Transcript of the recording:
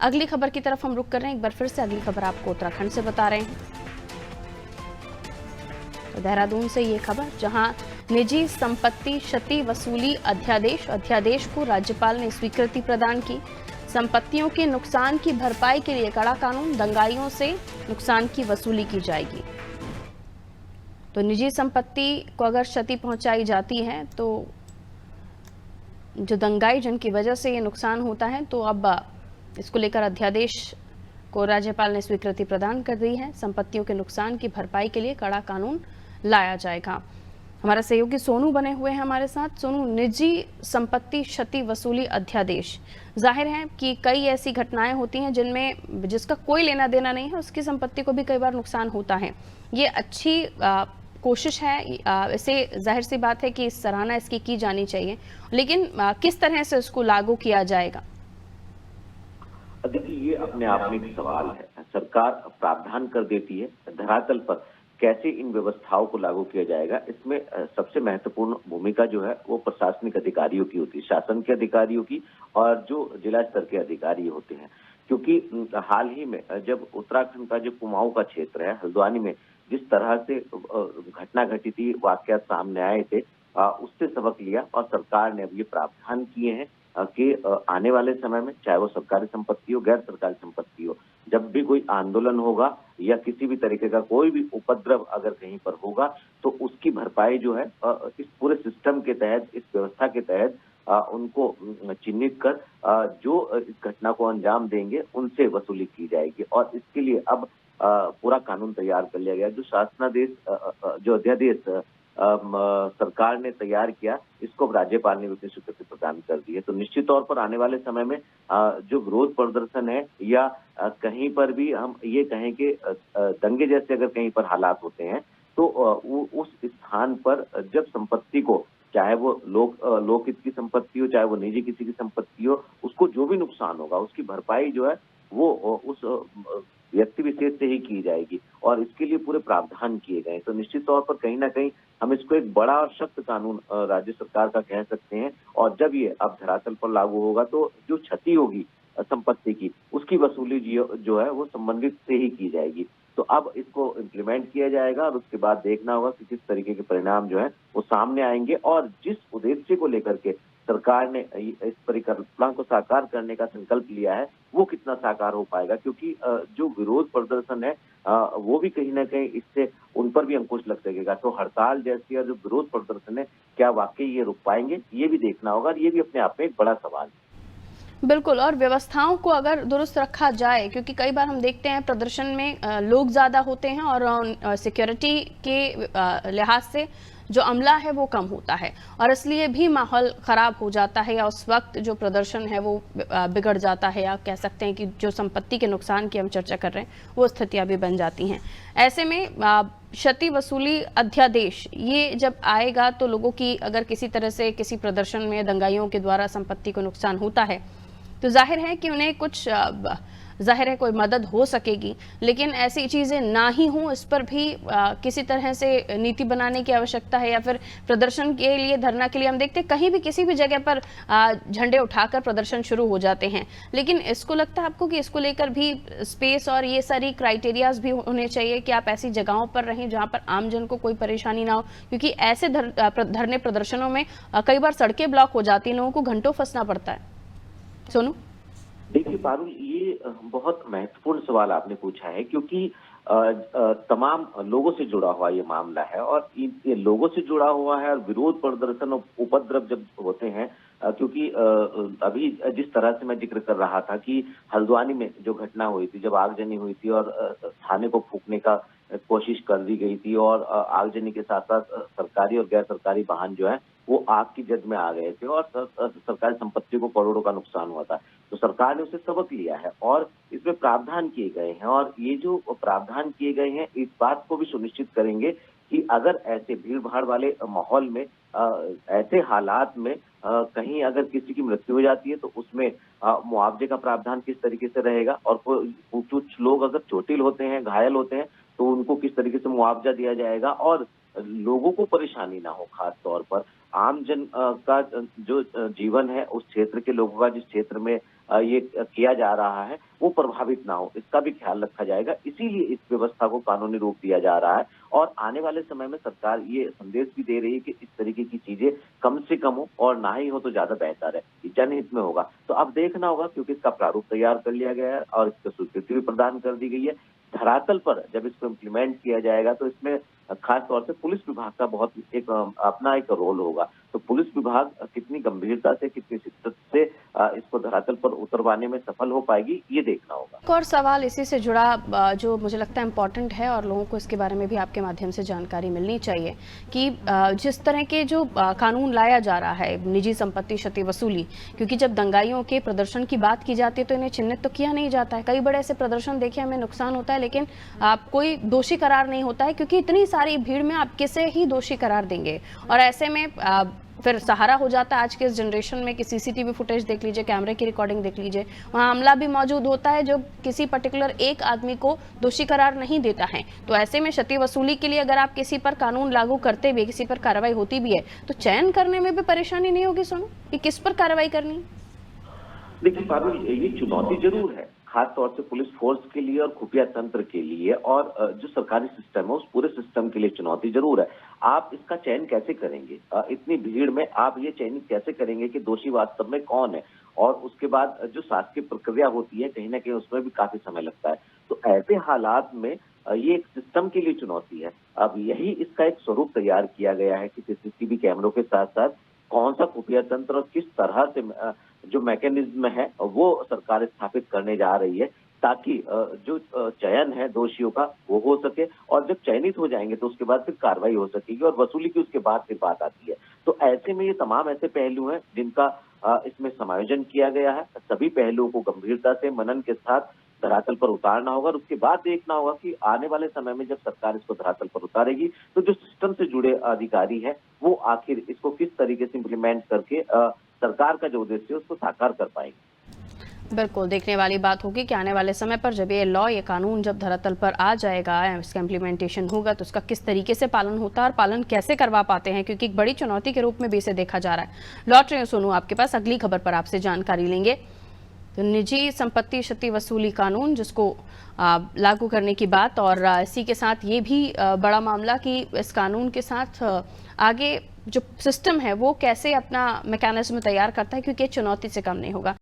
अगली खबर की तरफ हम रुक कर रहे हैं। एक बार फिर से अगली खबर आपको उत्तराखंड से बता रहे हैं। तो देहरादून से ये खबर, जहां निजी संपत्ति क्षति वसूली अध्यादेश को राज्यपाल ने स्वीकृति प्रदान की। संपत्तियों के नुकसान की भरपाई के लिए कड़ा कानून, दंगाइयों से नुकसान की वसूली की जाएगी। तो निजी संपत्ति को अगर क्षति पहुंचाई जाती है तो जो दंगाई जिनकी वजह से ये नुकसान होता है, तो अब इसको लेकर अध्यादेश को राज्यपाल ने स्वीकृति प्रदान कर दी है। संपत्तियों के नुकसान की भरपाई के लिए कड़ा कानून लाया जाएगा। हमारा सहयोगी सोनू बने हुए हैं हमारे साथ। सोनू, निजी संपत्ति क्षति वसूली अध्यादेश, जाहिर है कि कई ऐसी घटनाएं होती हैं जिनमें जिसका कोई लेना देना नहीं है, उसकी संपत्ति को भी कई बार नुकसान होता है। ये अच्छी कोशिश है, इसे जाहिर सी बात है कि सराहना इसकी की जानी चाहिए, लेकिन किस तरह से इसको लागू किया जाएगा? देखिए, ये अपने आप में एक सवाल है। सरकार प्रावधान कर देती है, धरातल पर कैसे इन व्यवस्थाओं को लागू किया जाएगा, इसमें सबसे महत्वपूर्ण भूमिका जो है वो प्रशासनिक अधिकारियों की होती है, शासन के अधिकारियों की, और जो जिला स्तर के अधिकारी होते हैं। क्योंकि हाल ही में जब उत्तराखंड का जो कुमाऊं का क्षेत्र है, हल्द्वानी में जिस तरह से घटना घटी थी, वाकयात सामने आए थे, उससे सबक लिया और सरकार ने अब ये प्रावधान किए हैं कि आने वाले समय में, चाहे वो सरकारी संपत्ति हो, गैर सरकारी संपत्ति हो, जब भी कोई आंदोलन होगा या किसी भी तरीके का कोई भी उपद्रव अगर कहीं पर होगा, तो उसकी भरपाई जो है इस पूरे सिस्टम के तहत, इस व्यवस्था के तहत उनको चिन्हित कर जो इस घटना को अंजाम देंगे उनसे वसूली की जाएगी। और इसके लिए अब पूरा कानून तैयार कर लिया गया। जो शासनादेश जो अध्यादेश सरकार ने तैयार किया, इसको राज्यपाल ने अपनी स्वीकृति प्रदान कर दी है। तो निश्चित तौर पर आने वाले समय में जो विरोध प्रदर्शन है या कहीं पर भी हम ये कहें कि दंगे जैसे अगर कहीं पर हालात होते हैं, तो उस स्थान पर जब संपत्ति को, चाहे वो लोकहित की संपत्ति हो, चाहे वो निजी किसी की संपत्ति हो, उसको जो भी नुकसान होगा उसकी भरपाई जो है वो उस व्यक्ति विशेष से ही की जाएगी, और इसके लिए पूरे प्रावधान किए गए। तो निश्चित तौर पर कहीं ना कहीं हम इसको एक बड़ा और सख्त कानून राज्य सरकार का कह सकते हैं। और जब ये अब धरातल पर लागू होगा तो जो क्षति होगी संपत्ति की, उसकी वसूली जो है वो संबंधित से ही की जाएगी। तो अब इसको इम्प्लीमेंट किया जाएगा और उसके बाद देखना होगा कि किस तरीके के परिणाम जो है वो सामने आएंगे, और जिस उद्देश्य को लेकर के सरकार ने इस परिकल्पना को साकार करने का संकल्प लिया है, वो कितना साकार हो पाएगा। क्योंकि जो विरोध प्रदर्शन है वो भी कहीं ना कहीं इससे उन पर भी अंकुश लग सकेगा। तो हड़ताल जैसी जो विरोध प्रदर्शन है, क्या वाकई ये रुक पाएंगे, ये भी देखना होगा, और ये भी अपने आप में एक बड़ा सवाल है। बिल्कुल, और व्यवस्थाओं को अगर दुरुस्त रखा जाए, क्योंकि कई बार हम देखते हैं प्रदर्शन में लोग ज़्यादा होते हैं और सिक्योरिटी के लिहाज से जो अमला है वो कम होता है, और इसलिए भी माहौल ख़राब हो जाता है, या उस वक्त जो प्रदर्शन है वो बिगड़ जाता है, या कह सकते हैं कि जो संपत्ति के नुकसान की हम चर्चा कर रहे हैं वो स्थितियाँ भी बन जाती हैं। ऐसे में क्षति वसूली अध्यादेश ये जब आएगा तो लोगों की अगर किसी तरह से किसी प्रदर्शन में दंगाइयों के द्वारा संपत्ति को नुकसान होता है, तो जाहिर है कि उन्हें कुछ जाहिर है कोई मदद हो सकेगी, लेकिन ऐसी चीज़ें ना ही हों, इस पर भी किसी तरह से नीति बनाने की आवश्यकता है। या फिर प्रदर्शन के लिए, धरना के लिए हम देखते हैं कहीं भी किसी भी जगह पर झंडे उठाकर प्रदर्शन शुरू हो जाते हैं, लेकिन इसको लगता है आपको कि इसको लेकर भी स्पेस और ये सारी क्राइटेरियाज भी होने चाहिए कि आप ऐसी जगहों पर रहें जहाँ पर आमजन को कोई परेशानी ना हो, क्योंकि ऐसे धरने प्रदर्शनों में कई बार सड़कें ब्लॉक हो जाती हैं, लोगों को घंटों फंसना पड़ता है। सोनू, देखिए पारुल, ये बहुत महत्वपूर्ण सवाल आपने पूछा है, क्योंकि तमाम लोगों से जुड़ा हुआ ये मामला है, और ये लोगों से जुड़ा हुआ है। और विरोध प्रदर्शन और उपद्रव जब होते हैं, क्योंकि अभी जिस तरह से मैं जिक्र कर रहा था कि हल्द्वानी में जो घटना हुई थी, जब आगजनी हुई थी और थाने को फूंकने का कोशिश कर दी गई थी, और आगजनी के साथ साथ सरकारी और गैर सरकारी वाहन जो है वो आग की जद में आ गए थे, और सरकारी संपत्ति को करोड़ों का नुकसान हुआ था। तो सरकार ने उसे सबक लिया है और इसमें प्रावधान किए गए हैं, और ये जो प्रावधान किए गए हैं इस बात को भी सुनिश्चित करेंगे कि अगर ऐसे भीड़ भाड़ वाले माहौल में, ऐसे हालात में कहीं अगर किसी की मृत्यु हो जाती है, तो उसमें मुआवजे का प्रावधान किस तरीके से रहेगा, और कुछ लोग अगर चोटिल होते हैं, घायल होते हैं, तो उनको किस तरीके से मुआवजा दिया जाएगा, और लोगों को परेशानी ना हो। खास तौर पर आम जन का जो जीवन है, उस क्षेत्र के लोगों का, जिस क्षेत्र में ये किया जा रहा है वो प्रभावित ना हो, इसका भी ख्याल रखा जाएगा। इसीलिए इस व्यवस्था को कानूनी रूप दिया जा रहा है और आने वाले समय में सरकार ये संदेश भी दे रही है कि इस तरीके की चीजें कम से कम हो और ना ही हो तो ज्यादा बेहतर है, ये जनहित में होगा। तो अब देखना होगा, क्योंकि इसका प्रारूप तैयार कर लिया गया है और इसको स्वीकृति भी प्रदान कर दी गई है। धरातल पर जब इसको इम्प्लीमेंट किया जाएगा तो इसमें खास तौर से पुलिस विभाग का बहुत एक अपना एक रोल होगा। तो पुलिस विभाग कितनी गंभीरता से, कितनी शिद्दत से इसको धरातल पर उतरवाने में सफल हो पाएगी, ये देखना होगा। एक और सवाल इसी से जुड़ा जो मुझे लगता है इम्पोर्टेंट है और लोगों को इसके बारे में भी आपके माध्यम से जानकारी मिलनी चाहिए कि जिस तरह के जो कानून लाया जा रहा है निजी संपत्ति क्षति वसूली, क्योंकि जब दंगाइयों के प्रदर्शन की बात की जाती है तो इन्हें चिन्हित तो किया नहीं जाता है। कई बड़े ऐसे प्रदर्शन देखिए हमें नुकसान होता है लेकिन कोई दोषी करार नहीं होता है, क्योंकि इतनी सारी भीड़ में आप किसे ही दोषी करार देंगे। और ऐसे में फिर सहारा हो जाता है आज के इस जनरेशन में कि सीसीटीवी फुटेज देख लीजिए, कैमरे की रिकॉर्डिंग देख लीजिए, वहाँ हमला भी मौजूद होता है जो किसी पर्टिकुलर एक आदमी को दोषी करार नहीं देता है। तो ऐसे में क्षति वसूली के लिए अगर आप किसी पर कानून लागू करते भी, किसी पर कार्रवाई होती भी है, तो चयन करने में भी परेशानी नहीं होगी सोनू कि किस पर कार्रवाई करनी? देखिए पारुल, ये चुनौती जरूर है, खास तौर से पुलिस फोर्स के लिए और खुफिया तंत्र के लिए और जो सरकारी सिस्टम है उस पूरे सिस्टम के लिए चुनौती जरूर है। आप इसका चयन कैसे करेंगे? इतनी भीड़ में आप ये चयनित कैसे करेंगे कि दोषी वास्तव में कौन है? और उसके बाद जो शासकीय प्रक्रिया होती है कहीं ना कहीं उसमें भी काफी समय लगता है। तो ऐसे हालात में ये एक सिस्टम के लिए चुनौती है। अब यही इसका एक स्वरूप तैयार किया गया है कि सीसीटीवी कैमरों के साथ साथ कौन सा खुफिया तंत्र और किस तरह से जो मैकेनिज्म है वो सरकार स्थापित करने जा रही है, ताकि जो चयन है दोषियों का वो हो सके और जब चयनित हो जाएंगे तो उसके बाद फिर कार्रवाई हो सकेगी और वसूली की उसके बाद फिर बात आती है। तो ऐसे में ये तमाम ऐसे पहलू हैं जिनका इसमें समायोजन किया गया है। सभी पहलुओं को गंभीरता से मनन के साथ धरातल पर उतारना होगा और उसके बाद देखना होगा कि आने वाले समय में जब सरकार इसको धरातल पर उतारेगी तो जो सिस्टम से जुड़े अधिकारी हैं वो आखिर इसको किस तरीके से इम्प्लीमेंट करके सरकार का जो उद्देश्य है उसको साकार कर पाएंगे। बिल्कुल देखने वाली बात होगी कि आने वाले समय पर जब ये कानून जब धरातल पर आ जाएगा, इसका इम्प्लीमेंटेशन होगा तो उसका किस तरीके से पालन होता है और पालन कैसे करवा पाते हैं, क्योंकि एक बड़ी चुनौती के रूप में भी इसे देखा जा रहा है। लौट रहे हैं सोनू आपके पास, अगली खबर पर आपसे जानकारी लेंगे। तो निजी संपत्ति क्षति वसूली कानून जिसको लागू करने की बात, और इसी के साथ ये भी बड़ा मामला कि इस कानून के साथ आगे जो सिस्टम है वो कैसे अपना मैकेनिज्म तैयार करता है, क्योंकि चुनौती से कम नहीं होगा।